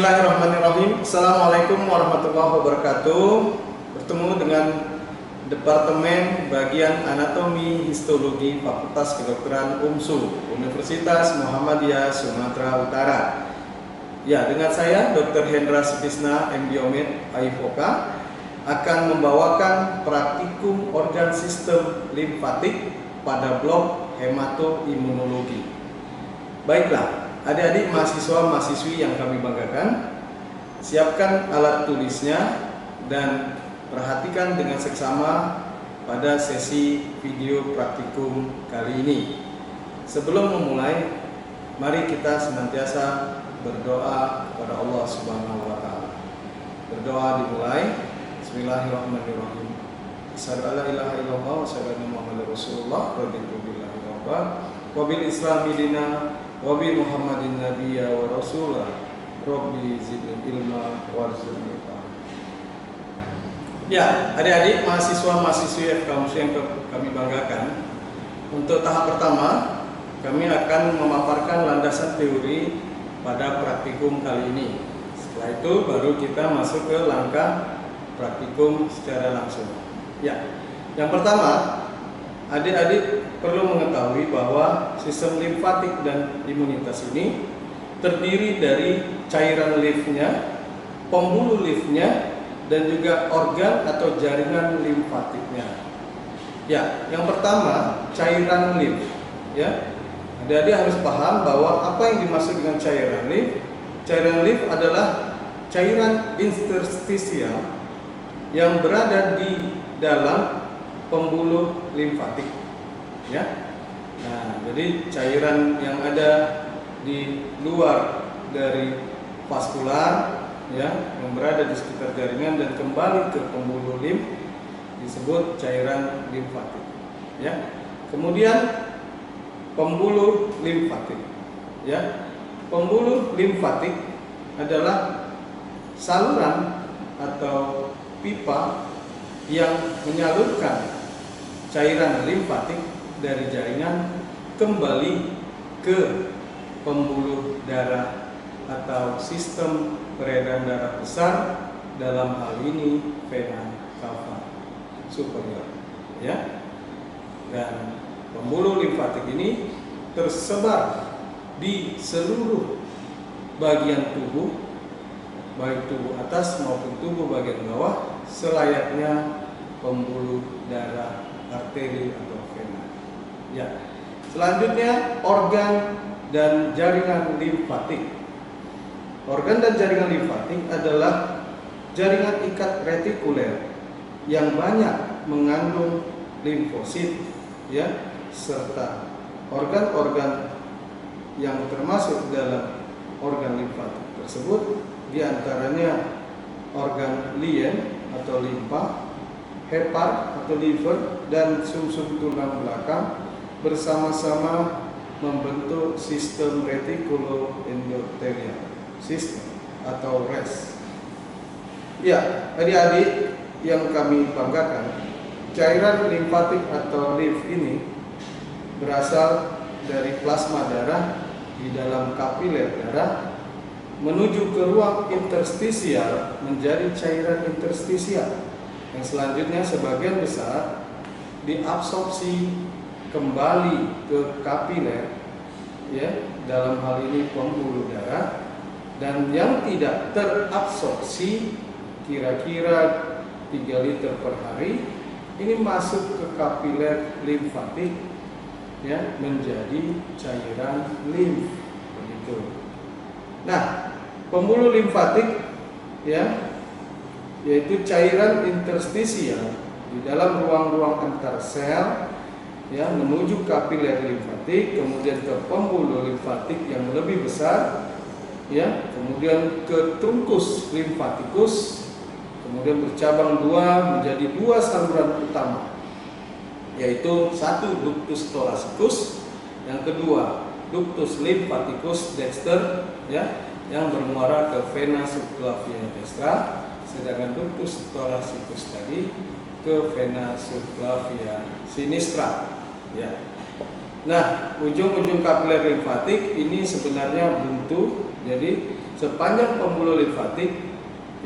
Bismillahirrahmanirrahim. Assalamualaikum warahmatullahi wabarakatuh. Bertemu dengan Departemen Bagian Anatomi Histologi Fakultas Kedokteran UMSU Universitas Muhammadiyah Sumatera Utara. Ya, dengan saya Dr. Hendra Sutisna MDOmed AIFOKA akan membawakan praktikum organ sistem limfatik pada blok hematoimunologi. Baiklah, adik-adik mahasiswa-mahasiswi yang kami banggakan, siapkan alat tulisnya dan perhatikan dengan seksama pada sesi video praktikum kali ini. Sebelum memulai, mari kita senantiasa berdoa kepada Allah Subhanahu wa Ta'ala. Berdoa dimulai. Bismillahirrahmanirrahim. Asyhadu an la ilaha illallah wa asyhadu anna Muhammadar Rasulullah. Raditu billahi rabban wa bil islami dina wa bi Muhammadin nabiyya wa rasulah. Rabbi zidni ilma warzuqni fahma. Ya, adik-adik mahasiswa-mahasiswi FKUMSU yang kami banggakan, untuk tahap pertama kami akan memaparkan landasan teori pada praktikum kali ini. Setelah itu baru kita masuk ke langkah praktikum secara langsung. Ya, yang pertama, adik-adik perlu mengetahui bahwa sistem limfatik dan imunitas ini terdiri dari cairan limfnya, pembuluh limfnya, dan juga organ atau jaringan limfatiknya. Ya, yang pertama cairan limf. Ya, adik-adik harus paham bahwa apa yang dimaksud dengan cairan limf. Cairan limf adalah cairan interstisial yang berada di dalam pembuluh limfatik. Ya, nah, jadi cairan yang ada di luar dari vaskular, ya, yang berada di sekitar jaringan dan kembali ke pembuluh limf disebut cairan limfatik. Ya, kemudian pembuluh limfatik. Ya, pembuluh limfatik adalah saluran atau pipa yang menyalurkan cairan limfatik dari jaringan kembali ke pembuluh darah atau sistem peredaran darah besar, dalam hal ini vena cava superior. Ya, dan pembuluh limfatik ini tersebar di seluruh bagian tubuh, baik tubuh atas maupun tubuh bagian bawah, selayaknya pembuluh darah arteri atau vena. Ya, selanjutnya organ dan jaringan limfatik. Organ dan jaringan limfatik adalah jaringan ikat retikuler yang banyak mengandung limfosit, ya, serta organ-organ yang termasuk dalam organ limfatik tersebut diantaranya organ lien atau limpa, hepar atau liver, dan sumsum tulang belakang bersama-sama membentuk sistem retikuloendotelial system atau RES. Ya, adik-adik yang kami banggakan, cairan limfatik atau limf ini berasal dari plasma darah di dalam kapiler darah menuju ke ruang interstisial menjadi cairan interstisial yang selanjutnya sebagian besar diabsorpsi kembali ke kapiler, ya, dalam hal ini pembuluh darah, dan yang tidak terabsorpsi kira-kira 3 liter per hari ini masuk ke kapiler limfatik, ya, menjadi cairan limf begitu. Nah, pembuluh limfatik, ya, yaitu cairan interstisial di dalam ruang-ruang antar sel, ya, menuju kapiler limfatik, kemudian ke pembuluh limfatik yang lebih besar, ya, kemudian ke trunkus limfatikus, kemudian bercabang dua menjadi 2 saluran utama, yaitu satu ductus thoracicus, yang kedua ductus lymphaticus dexter, ya, yang bermuara ke vena subclavia destra, sedangkan ductus thoracicus tadi ke vena subclavia sinistra. Ya. Nah, ujung-ujung kapiler limfatik ini sebenarnya buntu, jadi sepanjang pembuluh limfatik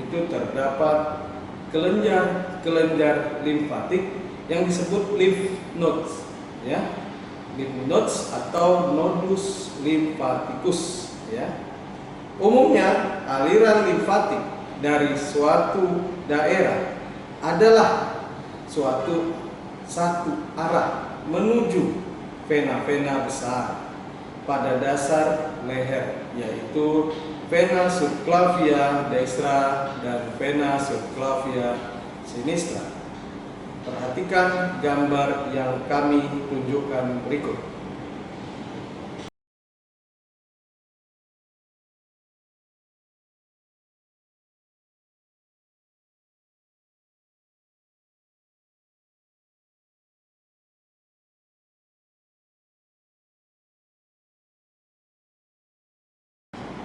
itu terdapat kelenjar limfatik yang disebut lymph nodes, ya, lymph nodes atau nodus limfaticus, ya. Umumnya aliran limfatik dari suatu daerah adalah satu arah menuju vena-vena besar pada dasar leher, yaitu vena subclavia dextra dan vena subclavia sinistra. Perhatikan gambar yang kami tunjukkan berikut.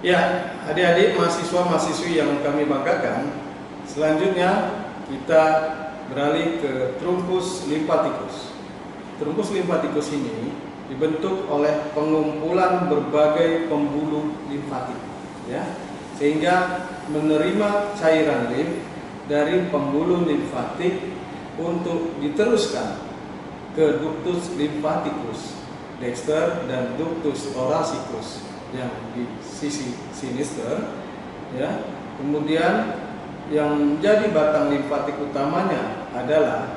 Ya, adik-adik mahasiswa-mahasiswi yang kami banggakan, selanjutnya kita beralih ke truncus lymphaticus. Truncus lymphaticus ini dibentuk oleh pengumpulan berbagai pembuluh limfatik, ya, sehingga menerima cairan limf dari pembuluh limfatik untuk diteruskan ke ductus lymphaticus dexter dan ductus thoracicus yang di sisi sinister, ya. Kemudian yang menjadi batang limfatik utamanya adalah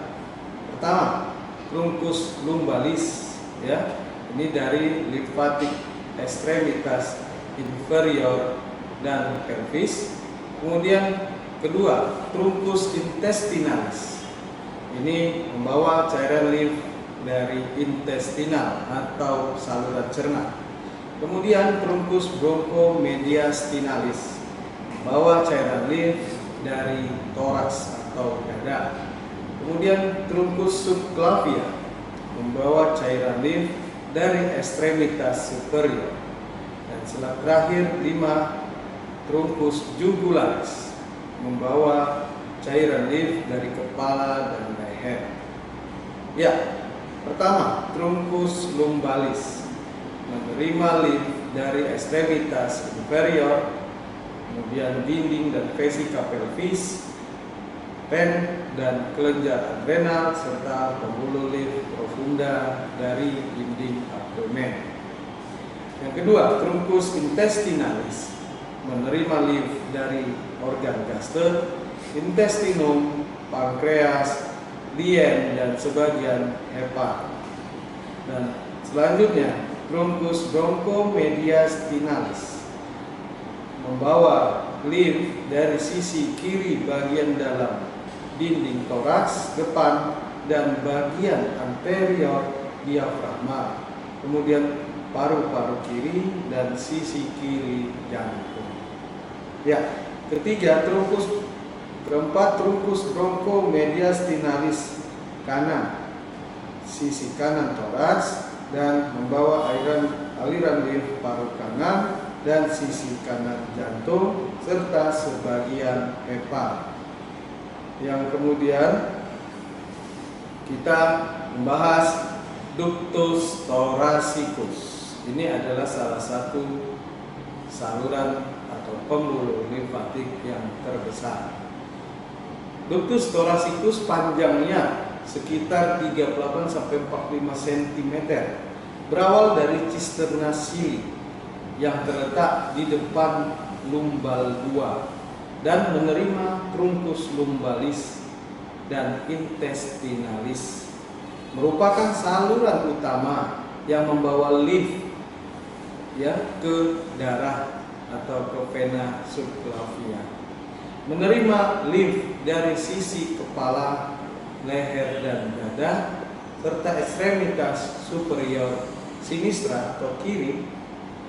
pertama truncus lumbalis, ya. Ini dari limfatik ekstremitas inferior dan pelvis. Kemudian kedua truncus intestinalis. Ini membawa cairan limf dari intestinal atau saluran cerna. Kemudian truncus bronchomediastinalis membawa cairan limf dari toraks atau dada. Kemudian truncus subclavia membawa cairan limf dari ekstremitas superior. Dan terakhir 5 truncus jugularis membawa cairan limf dari kepala dan leher. Ya, pertama truncus lumbalis menerima limf dari ekstremitas inferior, kemudian dinding dan vesika pelvis, pen dan kelenjar adrenal, serta pembuluh limf profunda dari dinding abdomen. Yang kedua, truncus intestinalis menerima limf dari organ gaster, intestinum, pankreas, lien, dan sebagian hepat. Dan selanjutnya truncus bronchomediastinalis membawa limf dari sisi kiri bagian dalam dinding toraks depan dan bagian anterior diafragma, kemudian paru-paru kiri dan sisi kiri jantung. Ya, keempat truncus bronchomediastinalis kanan, sisi kanan toraks, dan membawa aliran limf paru kanan dan sisi kanan jantung serta sebagian hepat. Yang kemudian kita membahas ductus thoracicus. Ini adalah salah satu saluran atau pembuluh limfatik yang terbesar. Ductus thoracicus panjangnya sekitar 38 sampai 45 cm. Berawal dari cisterna cili yang terletak di depan lumbal 2 dan menerima truncus lumbalis dan intestinalis. Merupakan saluran utama yang membawa limf, ya, ke darah atau ke vena subclavia. Menerima limf dari sisi kepala, leher, dan dada, serta ekstremitas superior sinistra atau kiri,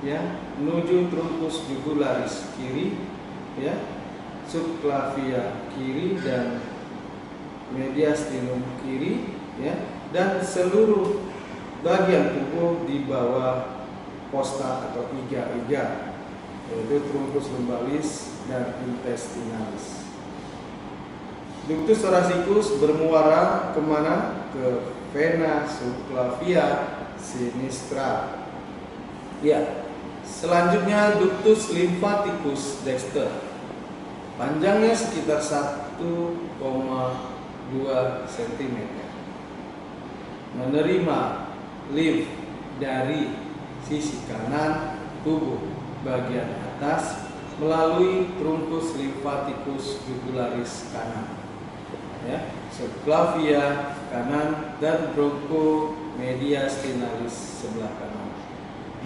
ya, menuju truncus jugularis kiri, ya, subclavia kiri, dan mediastinum kiri, ya, dan seluruh bagian tubuh di bawah costa atau iga-iga, yaitu truncus lumbalis dan intestinalis. Ductus thoracicus bermuara kemana? Ke vena subclavia sinistra. Ya, Selanjutnya ductus lymphaticus dexter. Panjangnya sekitar 1,2 cm. Menerima lymph dari sisi kanan tubuh bagian atas melalui truncus lymphaticus jugularis kanan, ya, subclavia kanan dan bronchomediastinalis sebelah kanan,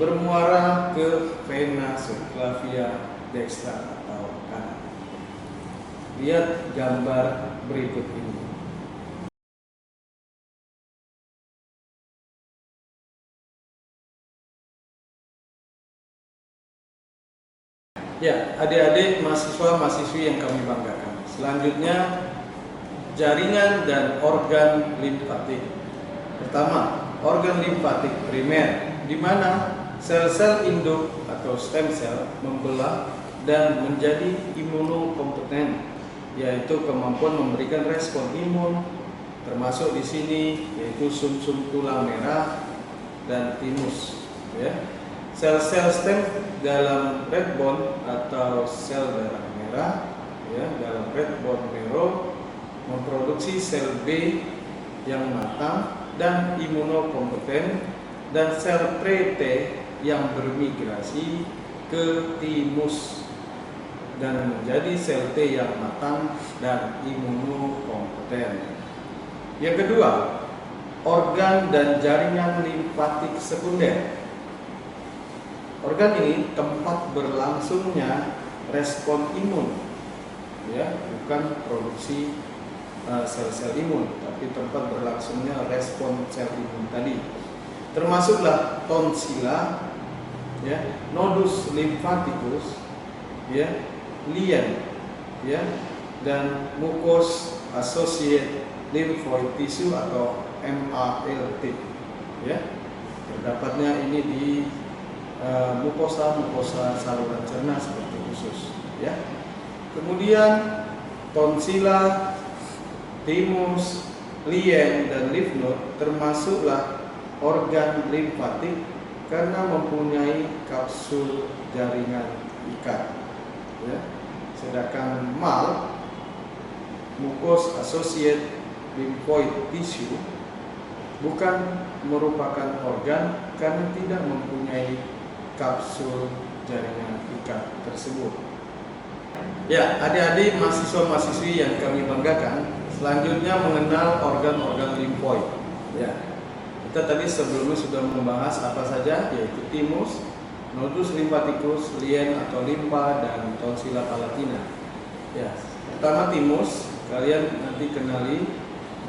bermuara ke vena subclavia dextra atau kanan. Lihat gambar berikut ini. Ya, adik-adik mahasiswa-mahasiswi yang kami banggakan. Selanjutnya, jaringan dan organ limfatik. Pertama, organ limfatik primer, di mana sel-sel induk atau stem cell membelah dan menjadi imunokompeten, yaitu kemampuan memberikan respon imun, termasuk di sini yaitu sumsum tulang merah dan timus, ya. Sel-sel stem dalam red bone atau sel darah merah, ya, dalam red bone marrow memproduksi sel B yang matang dan imunokompeten, dan sel pre-T yang bermigrasi ke timus dan menjadi sel T yang matang dan imunokompeten. Yang kedua, organ dan jaringan limfatik sekunder. Organ ini tempat berlangsungnya respon imun, ya, bukan produksi sel-sel imun, tapi tempat berlangsungnya respon sel imun tadi. Termasuklah tonsila, ya, nodus lymphaticus, ya, lien, ya, dan mucus associated lymphoid tissue atau MALT, ya. Terdapatnya ini di mukosa saluran cerna seperti usus, ya. Kemudian tonsila, timus, lien, dan lymph node termasuklah organ limfatik karena mempunyai kapsul jaringan ikat, ya. Sedangkan MAL, mucus associated lymphoid tissue, bukan merupakan organ karena tidak mempunyai kapsul jaringan ikat tersebut. Ya, adik-adik mahasiswa-mahasiswi yang kami banggakan, selanjutnya mengenal organ-organ limfoid. Ya, kita tadi sebelumnya sudah membahas apa saja, yaitu timus, nodus lymphaticus, lien atau limpa, dan tonsila palatina. Ya, pertama timus, kalian nanti kenali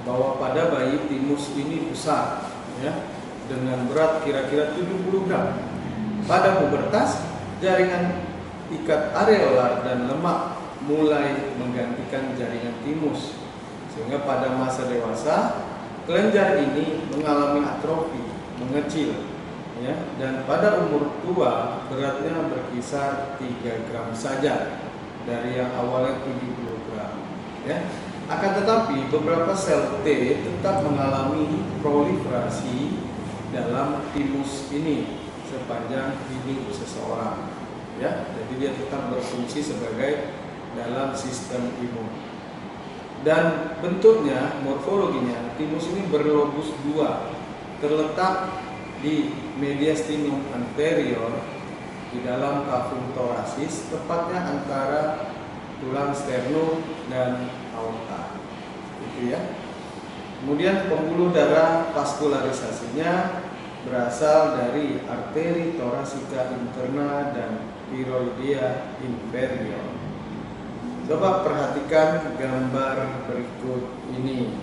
bahwa pada bayi timus ini besar, ya, dengan berat kira-kira 70 gram. Pada pubertas, jaringan ikat areolar dan lemak mulai menggantikan jaringan timus, sehingga pada masa dewasa kelenjar ini mengalami atrofi, mengecil, ya, dan pada umur tua beratnya berkisar 3 gram saja dari yang awalnya 70 gram, ya. Akan tetapi beberapa sel T tetap mengalami proliferasi dalam timus ini sepanjang hidup seseorang, ya. Jadi dia tetap berfungsi sebagai dalam sistem imun. Dan bentuknya, morfologinya, timus ini berlobus 2, terletak di mediastinum anterior di dalam kafum thoracis, tepatnya antara tulang sternum dan aorta, gitu, ya. Kemudian pembuluh darah vaskularisasinya berasal dari arteri thoracika interna dan thyroidea inferior. Coba perhatikan gambar berikut ini.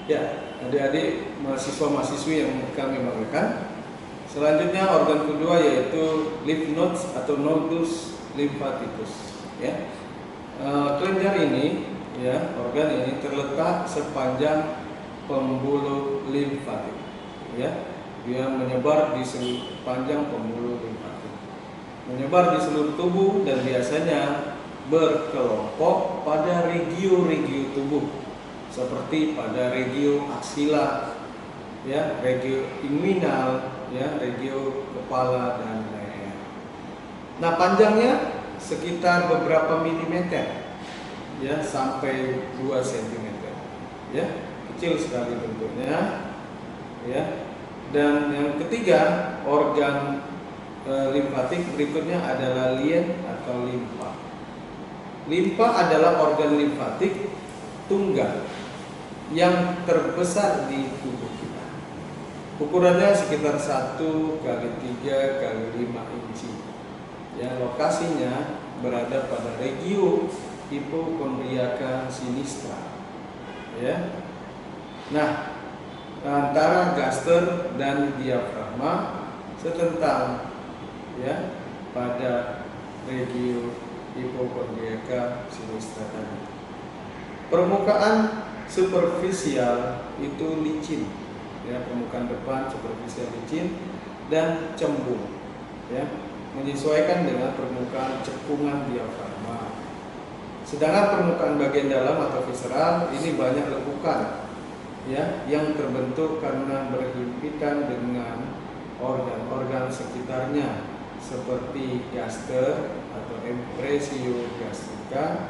Ya, adik-adik mahasiswa-mahasiswi yang kami banggakan, selanjutnya organ kedua yaitu lymph nodes atau nodus lymphaticus, ya. Kelenjar ini, ya, organ ini terletak sepanjang pembuluh limfatik, ya. Dia menyebar di sepanjang pembuluh limfatik, menyebar di seluruh tubuh dan biasanya berkelompok pada regio-regio tubuh seperti pada regio aksila, ya, regio inguinal, ya, regio kepala dan leher. Nah, panjangnya sekitar beberapa milimeter, ya, sampai 2 cm, ya, kecil sekali bentuknya, ya. Dan yang ketiga, organ limfatik berikutnya adalah lien atau limfa. Limfa adalah organ limfatik tunggal yang terbesar di tubuh kita. Ukurannya sekitar 1 kali 3 kali 5 inci. Ya, lokasinya berada pada regio hipokondriaka sinistra. Ya. Nah, antara gaster dan diafragma setentang, ya, pada regio hipokondriaka sinistra tadi. Permukaan superficial itu licin, ya, permukaan depan superficial licin dan cembung, ya, menyesuaikan dengan permukaan cekungan diafragma. Sedangkan permukaan bagian dalam atau visceral ini banyak lekukan, ya, yang terbentuk karena berhimpitan dengan organ-organ sekitarnya seperti gaster atau impressio gastrica,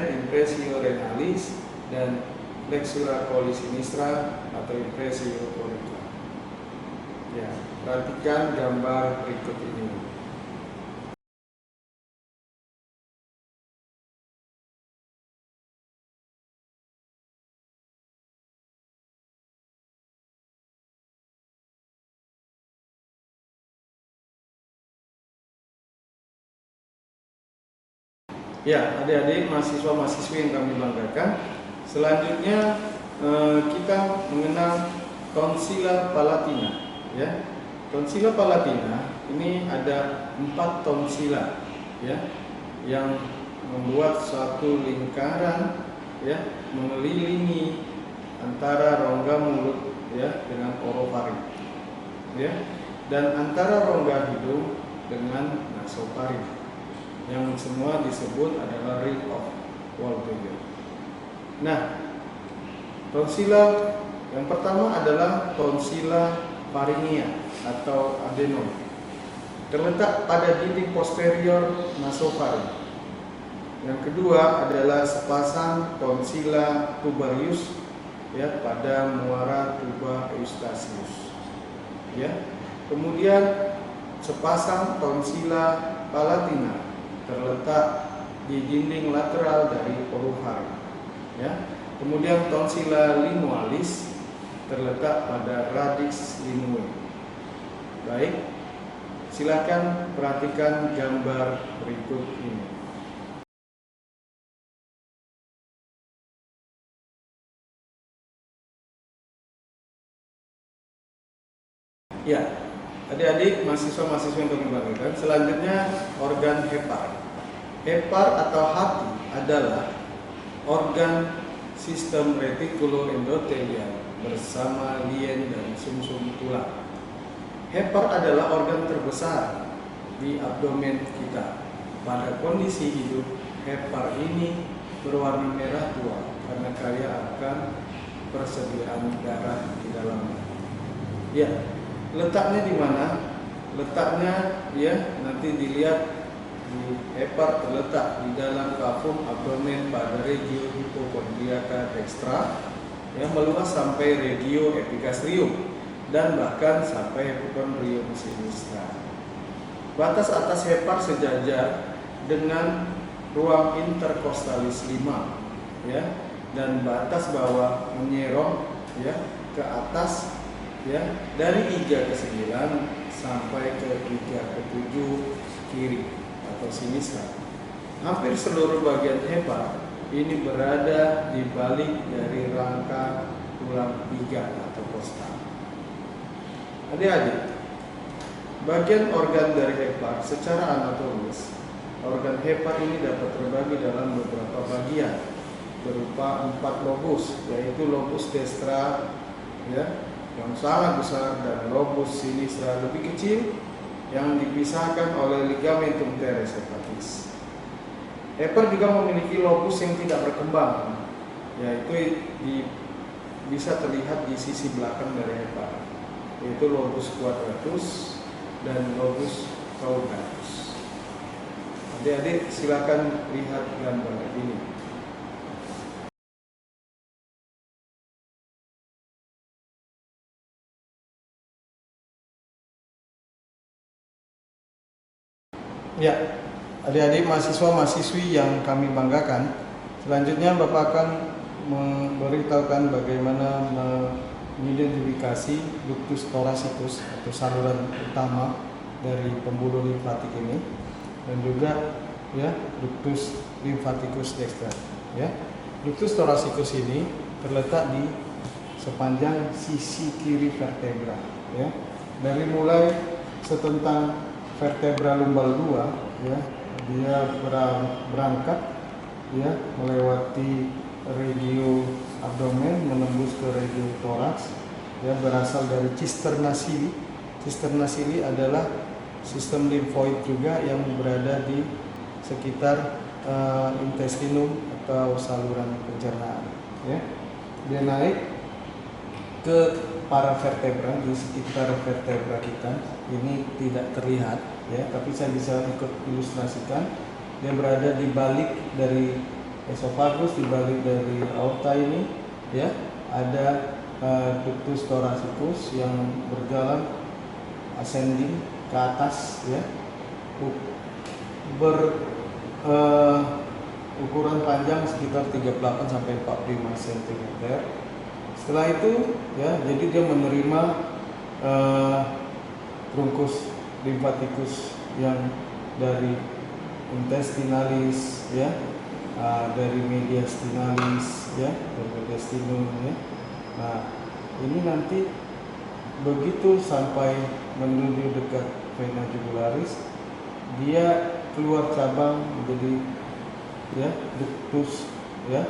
impressio renalis, dan flexura coli sinistra atau impressio auricular. Ya, perhatikan gambar berikut ini. Ya, adik-adik mahasiswa-mahasiswi yang kami banggakan, selanjutnya kita mengenal tonsila palatina. Ya, tonsila palatina ini ada 4 tonsila, ya, yang membuat suatu lingkaran, ya, mengelilingi antara rongga mulut, ya, dengan orofaring, ya, dan antara rongga hidung dengan nasofaring, yang semua disebut adalah ring of Waldecker. Nah, tonsila yang pertama adalah tonsila pharyngia atau adenom, terletak pada dinding posterior nasofaring. Yang kedua adalah sepasang tonsila tubarius, ya, pada muara tuba eustachius, ya. Kemudian sepasang tonsila palatina terletak di dinding lateral dari orofaring, ya. Kemudian tonsila linualis terletak pada radix linui. Baik, silakan perhatikan gambar berikut ini. Ya, adik-adik mahasiswa-mahasiswa yang kami banggakan, selanjutnya organ hepar. Hepar atau hati adalah organ sistem retikuloendotelial bersama lien dan sumsum tulang. Hepar adalah organ terbesar di abdomen kita. Pada kondisi hidup, hepar ini berwarna merah tua karena kaya akan persediaan darah di dalamnya. Ya, letaknya di mana? Letaknya, ya, nanti dilihat di hepar terletak di dalam kafum abdomen pada regio hipokondriaka dextra, yang meluas sampai regio epigastrium dan bahkan sampai hipokondrium sinistra. Batas atas hepar sejajar dengan ruang interkostalis 5, ya, dan batas bawah menyerong, ya, ke atas, ya, dari iga ke-9 sampai ke iga ke-7 kiri atau sinistra. Hampir seluruh bagian hepar ini berada di balik dari rangka tulang iga atau kosta. Adik-adik, bagian organ dari hepar secara anatomis, organ hepar ini dapat terbagi dalam beberapa bagian berupa 4 lobus, yaitu lobus destra, ya, yang sangat besar, dan lobus sinistra lebih kecil yang dipisahkan oleh ligamentum teres hepatis. Hepar juga memiliki lobus yang tidak berkembang, yaitu bisa terlihat di sisi belakang dari hepar, yaitu lobus quadratus dan lobus caudatus. Adik-adik silakan lihat gambar ini. Ya, adik-adik mahasiswa-mahasiswi yang kami banggakan, selanjutnya Bapak akan memberitahukan bagaimana mengidentifikasi ductus thoracicus atau saluran utama dari pembuluh limfatik ini, dan juga ya ductus lymphaticus dexter. Ya, ductus thoracicus ini terletak di sepanjang sisi kiri vertebra. Ya, dari mulai setentang vertebra lumbal 2, ya, dia berangkat ya melewati regio abdomen menembus ke regio toraks, ya, berasal dari cisterna sili. Cisterna sili adalah sistem limfoid juga yang berada di sekitar intestinum atau saluran pencernaan, ya. Dia naik ke para vertebra di sekitar vertebra kita. Ini tidak terlihat, ya, tapi saya bisa ikut ilustrasikan. Dia berada di balik dari esofagus, di balik dari aorta ini, ya. Ada ductus thoracicus yang berjalan ascending ke atas, ya, ukuran panjang sekitar 38 sampai 45 cm. Setelah itu, ya, jadi dia menerima trunkus lymphaticus yang dari intestinalis, ya, dari mediastinalis, ya, dari mediastinum, ya. Nah, ini nanti begitu sampai menuju dekat vena jugularis, dia keluar cabang menjadi, ya, ductus, ya,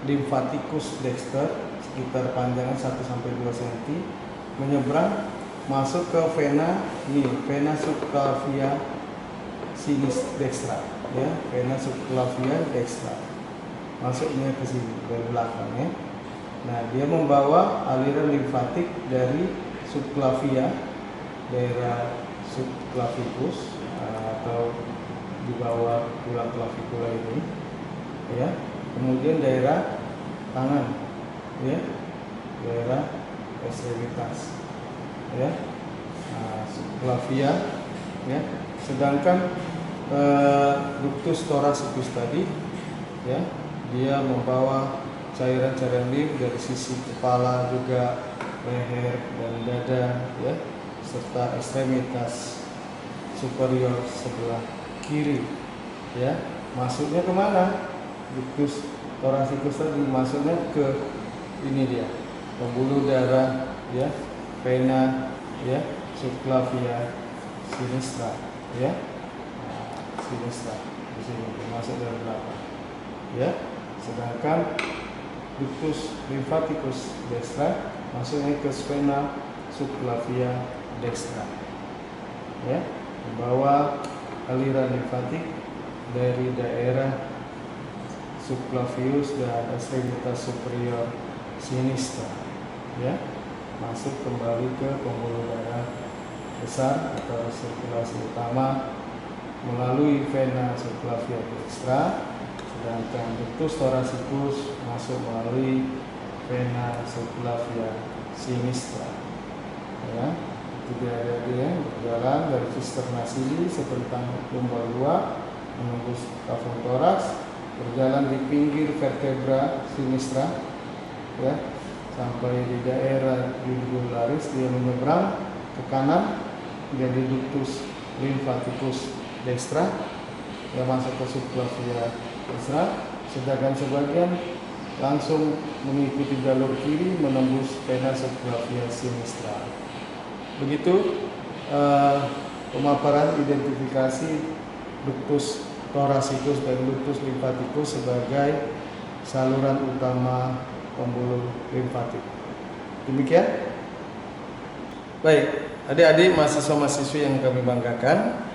lymphaticus dexter sekitar panjangnya 1 sampai 2 cm, menyeberang masuk ke vena ini, vena subclavia sinistra, ya, vena subclavia dextra, masuknya ke sini dari belakang, ya. Nah, dia membawa aliran limfatik dari subclavia, daerah subclavicus, atau di bawah tulang clavikula ini, ya, kemudian daerah tangan, ya, daerah ekstremitas, ya, subclavia, ya. Sedangkan ductus thoracicus tadi, ya, dia membawa cairan-cairan limf dari sisi kepala, juga leher dan dada, ya, serta ekstremitas superior sebelah kiri, ya. Masuknya kemana? Ductus thoracicus tadi masuknya ke ini dia, pembuluh darah, ya, vena, ya, subclavia sinistra, ya, sinistra di sini masuk dari belakang, ya. Sedangkan ductus lymphaticus dextra masuknya ke vena subclavia dextra, ya, membawa aliran limfatik dari daerah subclavius dan ekstremitas superior sinistra, ya, masuk kembali ke pembuluh darah besar atau sirkulasi utama melalui vena subclavia dextra, sedangkan ductus thoracicus masuk melalui vena subclavia sinistra, ya. Itu dia berjalan dari cisterna sili setentang lumbal 2 menembus kafum toraks, berjalan di pinggir vertebra sinistra, ya, sampai di daerah jugularis. Dia menyeberang ke kanan menjadi ductus lymphaticus dextra yang masuk ke subclavia dextra, sedangkan sebagian langsung mengikuti jalur kiri menembus vena subclavia sinistra. Begitu pemaparan identifikasi ductus thoracicus dan ductus lymphaticus sebagai saluran utama pembuluh limfatik. Demikian. Baik, adik-adik mahasiswa-mahasiswi yang kami banggakan,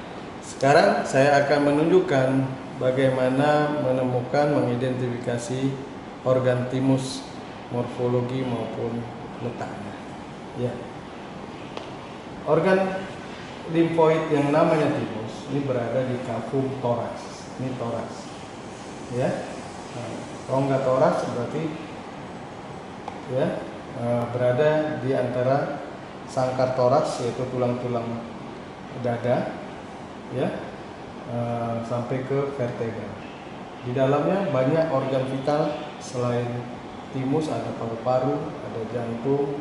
sekarang saya akan menunjukkan bagaimana menemukan, mengidentifikasi organ timus, morfologi maupun letaknya. Ya. Organ limfoid yang namanya timus ini berada di kafum toraks. Ini toraks. Ya. Rongga toraks berarti ya berada di antara sangkar toraks, yaitu tulang-tulang dada, ya, sampai ke vertebra. Di dalamnya banyak organ vital selain timus, ada paru-paru, ada jantung,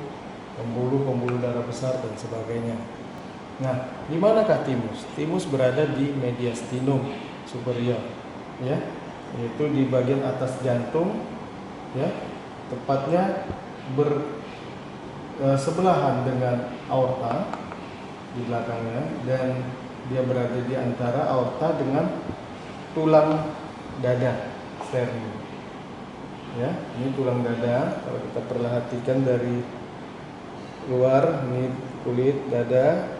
pembuluh darah besar dan sebagainya. Nah, di manakah timus? Timus berada di mediastinum superior, ya, yaitu di bagian atas jantung, ya, tepatnya sebelahan dengan aorta di belakangnya, dan dia berada di antara aorta dengan tulang dada sternum. Ya, ini tulang dada. Kalau kita perhatikan dari luar, ini kulit dada,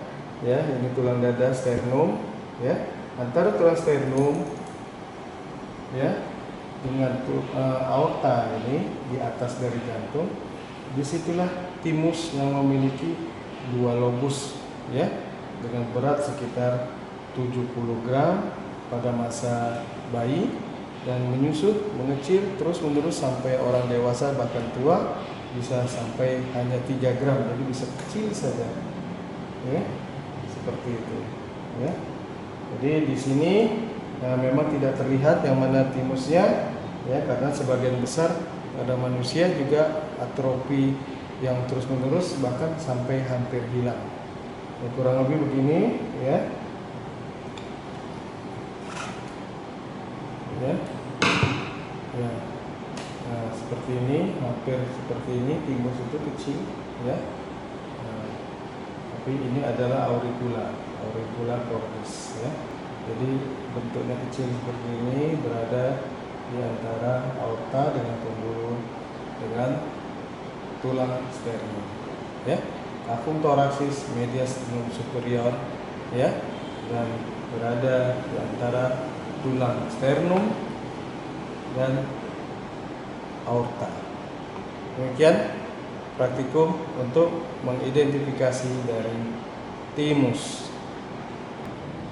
ya, ini tulang dada sternum, ya. Antara tulang sternum, ya, dengan aorta ini di atas dari jantung, disitulah timus yang memiliki 2 lobus, ya, dengan berat sekitar 70 gram pada masa bayi dan menyusut, mengecil terus menerus sampai orang dewasa bahkan tua, bisa sampai hanya 3 gram, jadi bisa kecil saja, ya, seperti itu, ya. Jadi di sini memang tidak terlihat yang mana timusnya, ya, karena sebagian besar pada manusia juga atrofi yang terus menerus bahkan sampai hampir hilang. Ya, kurang lebih begini, ya. Ya. Ya. Nah, seperti ini, hampir seperti ini, timus itu kecil, ya. Nah, tapi ini adalah auricula cordis, ya. Jadi bentuknya kecil seperti ini, berada di antara aorta dengan pembuluh dengan tulang sternum, ya. Kafum thoracis, mediastinum superior, ya, dan berada di antara tulang sternum dan aorta. Demikian praktikum untuk mengidentifikasi dari timus.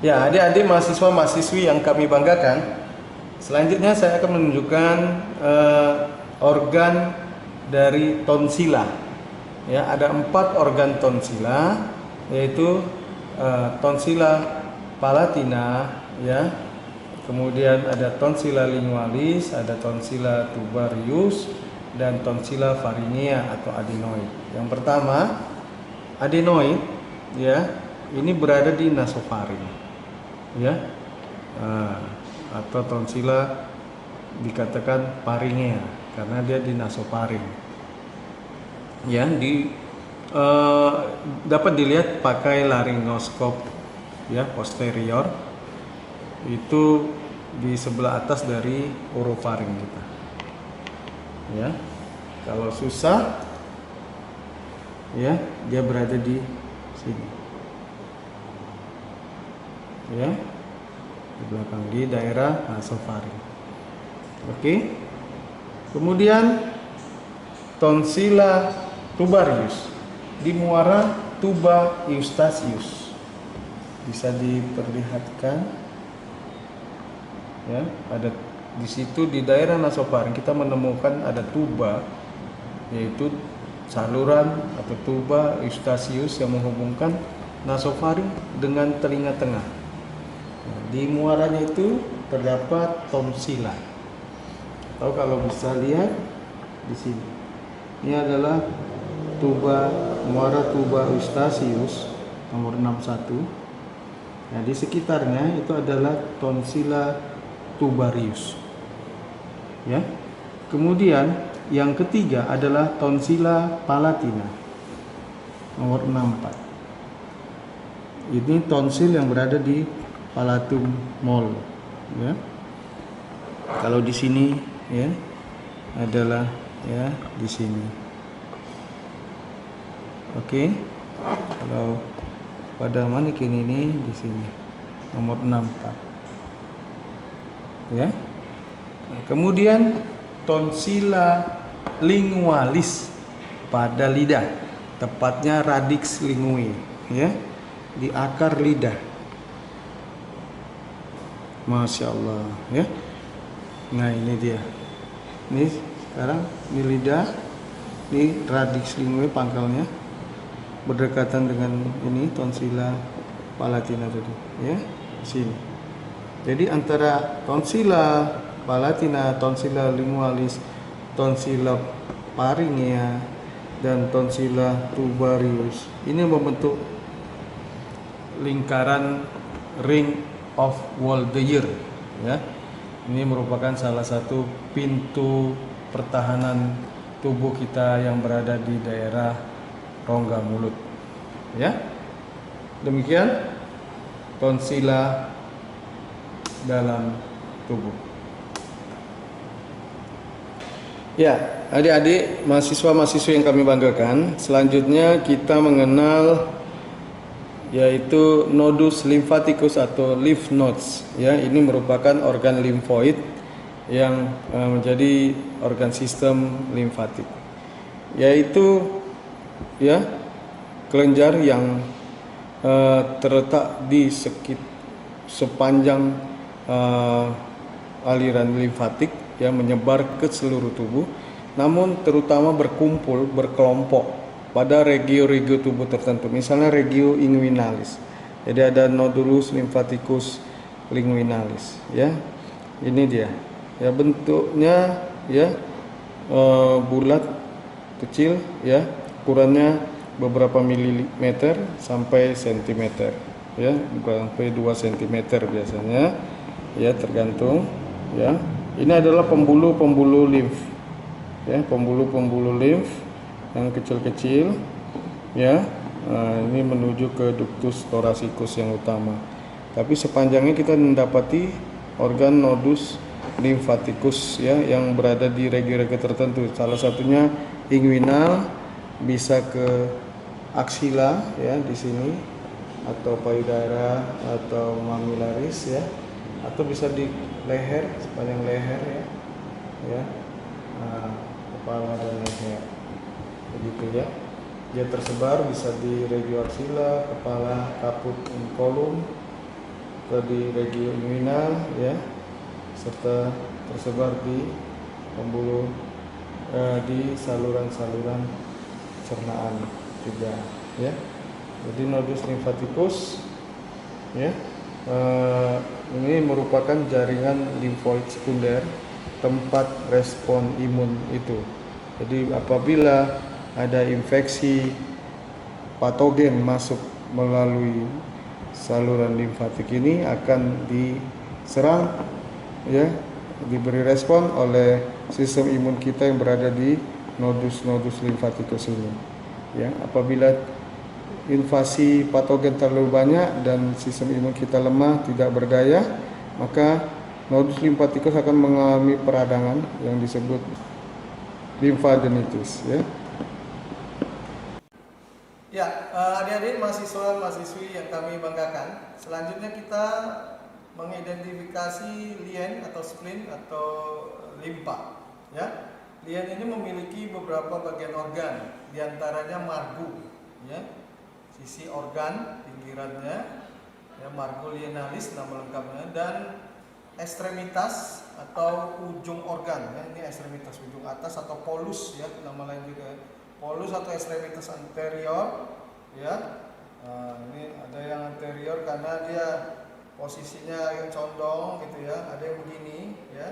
Ya, adik-adik mahasiswa-mahasiswi yang kami banggakan, selanjutnya saya akan menunjukkan organ dari tonsila. Ya, ada 4 organ tonsila, yaitu tonsila palatina, ya. Kemudian ada tonsila lingualis, ada tonsila tubarius, dan tonsila faringea atau adenoid. Yang pertama, adenoid, ya, ini berada di nasofaring, ya, atau tonsila dikatakan faringea karena dia di nasofaring, ya. Dapat dilihat pakai laryngoskop, ya, posterior. Itu di sebelah atas dari orofaring kita, ya. Kalau susah, ya, dia berada di sini, ya, di belakang, di daerah nasofaring. Oke. Kemudian tonsila tubarius di muara tuba eustachius, bisa diperlihatkan. Ya, ada di situ di daerah nasofaring kita menemukan ada tuba, yaitu saluran atau tuba eustachius yang menghubungkan nasofaring dengan telinga tengah. Nah, di muaranya itu terdapat tonsila. Atau kalau bisa lihat di sini, ini adalah muara tuba eustachius nomor 61. Nah, di sekitarnya itu adalah tonsila tubarius, ya. Kemudian yang ketiga adalah tonsila palatina nomor 64. Ini tonsil yang berada di palatum mol, ya. Kalau di sini, ya, adalah, ya, di sini. Oke. Kalau pada manekin ini di sini nomor 64. ya. Nah, kemudian tonsila lingualis pada lidah, tepatnya radix lingui, ya, di akar lidah. Masya Allah, ya. Nah ini dia. Ini sekarang ini lidah, ini radix lingui pangkalnya berdekatan dengan ini tonsila palatina tadi, ya, di sini. Jadi antara tonsila palatina, tonsila lingualis, tonsila pharyngea dan tonsila tubarius ini membentuk lingkaran ring of Waldeyer, ya. Ini merupakan salah satu pintu pertahanan tubuh kita yang berada di daerah rongga mulut, ya. Demikian tonsila dalam tubuh. Ya, adik-adik mahasiswa-mahasiswa yang kami banggakan, selanjutnya kita mengenal yaitu nodus lymphaticus atau lymph nodes, ya. Ini merupakan organ limfoid yang menjadi organ sistem limfatik, yaitu, ya, kelenjar yang terletak di sepanjang aliran limfatik yang menyebar ke seluruh tubuh, namun terutama berkumpul berkelompok pada regio-regio tubuh tertentu, misalnya regio inguinalis. Jadi ada nodulus lymphaticus linguinalis, ya. Ini dia, ya, bentuknya, ya, bulat kecil, ya, ukurannya beberapa milimeter sampai sentimeter, ya, sampai 2 cm biasanya, ya, tergantung, ya. Ini adalah pembuluh-pembuluh limf, ya, pembuluh-pembuluh limf yang kecil-kecil, ya. Ini menuju ke ductus thoracicus yang utama. Tapi sepanjangnya kita mendapati organ nodus lymphaticus, ya, yang berada di regio-regio tertentu. Salah satunya inguinal, bisa ke aksila, ya, di sini, atau payudara atau mamillaris, ya, atau bisa di leher, sepanjang leher, ya, ya. Kepala dan leher, begitu, ya. Dia tersebar bisa di regio aksila, kepala, caput, column, atau di regio inguinal, ya, serta tersebar di pembuluh di saluran-saluran cernaan juga, ya. Jadi nodus lymphaticus, ya, ini merupakan jaringan limfoid sekunder, tempat respon imun itu. Jadi apabila ada infeksi patogen masuk melalui saluran limfatik ini, akan diserang, ya, diberi respon oleh sistem imun kita yang berada di nodus limfaticus ini, ya. Apabila invasi patogen terlalu banyak dan sistem imun kita lemah, tidak berdaya, maka nodus limfaticus akan mengalami peradangan yang disebut lymphadenitis, ya. Ya, adik-adik mahasiswa-mahasiswi yang kami banggakan, selanjutnya kita mengidentifikasi lien atau spleen atau limpa, ya. Lien ini memiliki beberapa bagian organ, diantaranya margu, ya, sisi organ pinggirannya, ya, margo lienalis nama lengkapnya, dan ekstremitas atau ujung organ, ya. Ini ekstremitas ujung atas atau polus, ya, nama lain juga, polus atau ekstremitas anterior, ya. Ini ada yang anterior karena dia posisinya yang condong, gitu, ya. Ada yang begini, ya.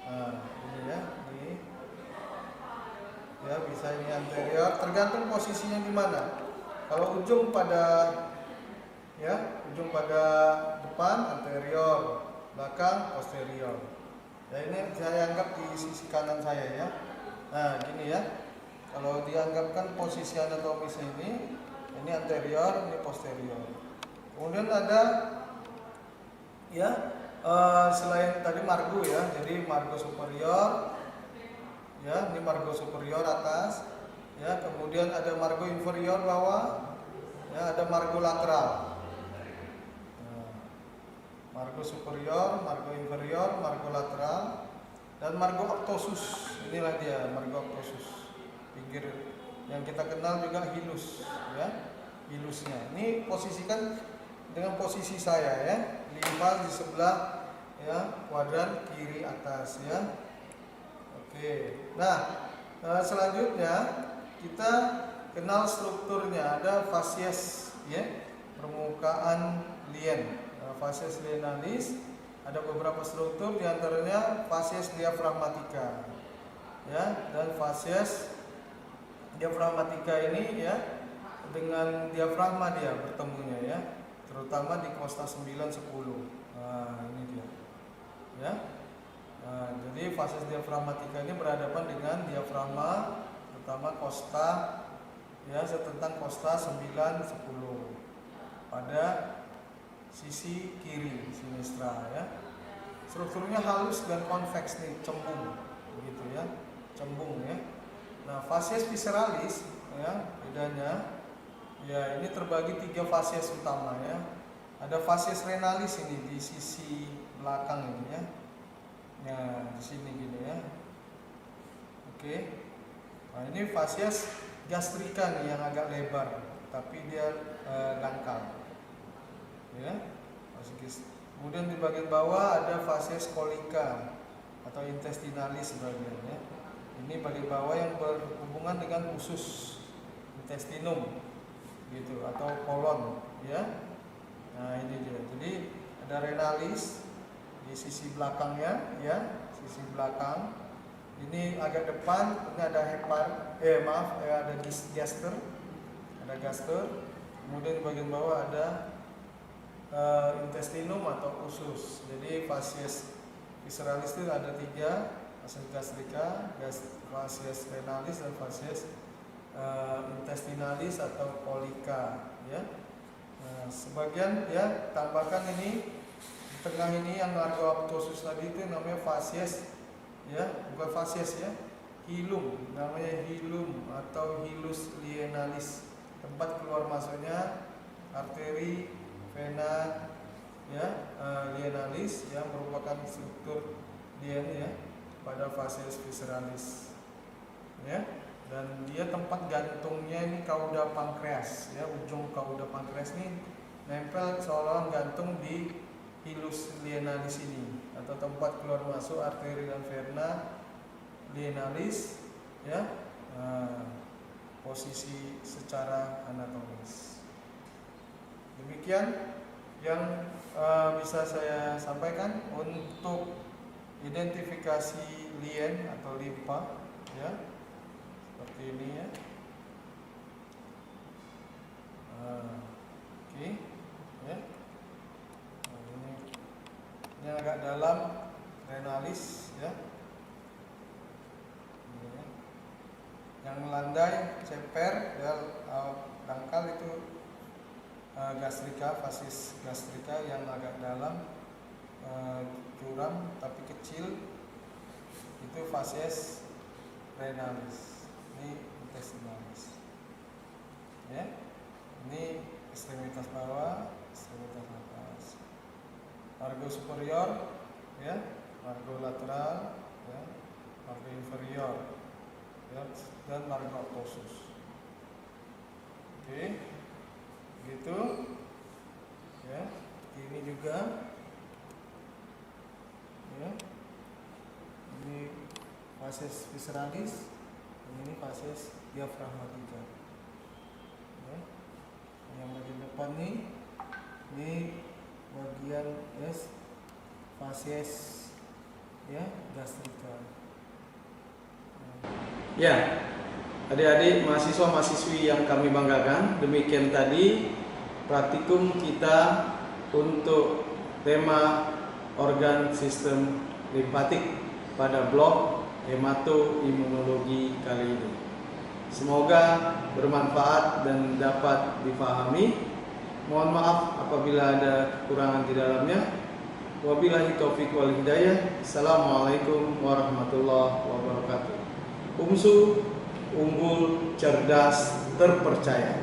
Ini, ya, ini, ya, bisa ini anterior, tergantung posisinya di mana. Kalau ujung pada, ya, ujung pada depan anterior, belakang posterior. Ya, ini saya anggap di sisi kanan saya, ya. Nah, gini, ya. Kalau dianggapkan posisi anatomis ini anterior, ini posterior. Kemudian ada, ya, selain tadi margo, ya, jadi margo superior, ya, ini margo superior atas, ya, kemudian ada margo inferior bawah, ya, ada margo lateral. margo superior, margo inferior, margo lateral, dan margo obtusus. Inilah dia margo obtusus, pinggir yang kita kenal juga hilus, ya, hilusnya. Ini posisikan dengan posisi saya, ya, limpa di sebelah, ya, kuadran kiri atas, ya. Oke. Nah, selanjutnya kita kenal strukturnya. Ada fasies, ya, permukaan lien. Fasies lienalis, ada beberapa struktur, diantaranya fasies diafragmatika, ya, dan fasies diafragmatika ini, ya, dengan diafragma dia bertemunya, ya, terutama di kosta 9-10. Nah, ini dia, ya. Nah, jadi fasies diafragmatika ini berhadapan dengan diafragma, terutama kosta, ya, setentang kosta 9-10 pada sisi kiri sinistra, ya. Strukturnya halus dan konveks nih, cembung, begitu, ya, cembung, ya. Nah, fasies visceralis, ya, bedanya, ya, ini terbagi 3 fasies utama, ya. Ada fasies renalis ini di sisi belakang ini, ya. Nah, di sini gini, ya. Oke. Nah, ini fasies gastrika nih yang agak lebar, tapi dia dangkal, ya. Kemudian di bagian bawah ada fasies kolika atau intestinalis bagian, ya. Ini bagian bawah yang berhubungan dengan usus intestinum, gitu, atau kolon, ya. Nah, ini dia. Jadi ada renalis di sisi belakangnya, ya, sisi belakang. Ini agak depan, ini ada ada gaster, Kemudian di bagian bawah ada intestinum atau usus. Jadi fasies visceralis itu ada 3, fasies gastrika, fasies renalis, dan fasies intestinalis atau kolika, ya. Nah, sebagian, ya, tambahkan ini di tengah ini yang margo obtusus tadi itu namanya fasies, ya, bukan fasies, ya, hilum, namanya hilum atau hilus lienalis, tempat keluar masuknya arteri, vena, ya, lienalis, yang merupakan struktur lien, ya, pada fasies visceralis, ya. Dan dia tempat gantungnya ini kauda pankreas, ya, ujung kauda pankreas ini nempel seolah gantung di hilus lienalis ini, atau tempat keluar masuk arteri dan vena lienalis, ya. Posisi secara anatomis. Demikian yang bisa saya sampaikan untuk identifikasi lien atau limpa, ya, seperti ini, ya. Oke, ya. Nah, ini agak dalam renalis, ya. Ini, ya. Yang landai ceper, ya, dangkal itu gastrika, fasies gastrika yang agak dalam, curam tapi kecil, itu fasies renalis. Ini intestinalis, ya. Ini ekstremitas bawah, ekstremitas atas. Margo superior, ya, margo lateral, ya, margo inferior, ya, dan margo obtusus. Oke, gitu, ya. Ini juga, ya, ini fasies visceralis, ini fasies diafragmatika, ya. Yang bagian depan nih, ini bagian, yes, fasies, ya, gastrika. Ya, adik-adik mahasiswa-mahasiswi yang kami banggakan, demikian tadi praktikum kita untuk tema organ sistem limfatik pada blok hematoimunologi kali ini. Semoga bermanfaat dan dapat dipahami. Mohon maaf apabila ada kekurangan di dalamnya. Wabillahi taufiq wal hidayah. Assalamualaikum warahmatullahi wabarakatuh. UMSU, unggul, cerdas, terpercaya.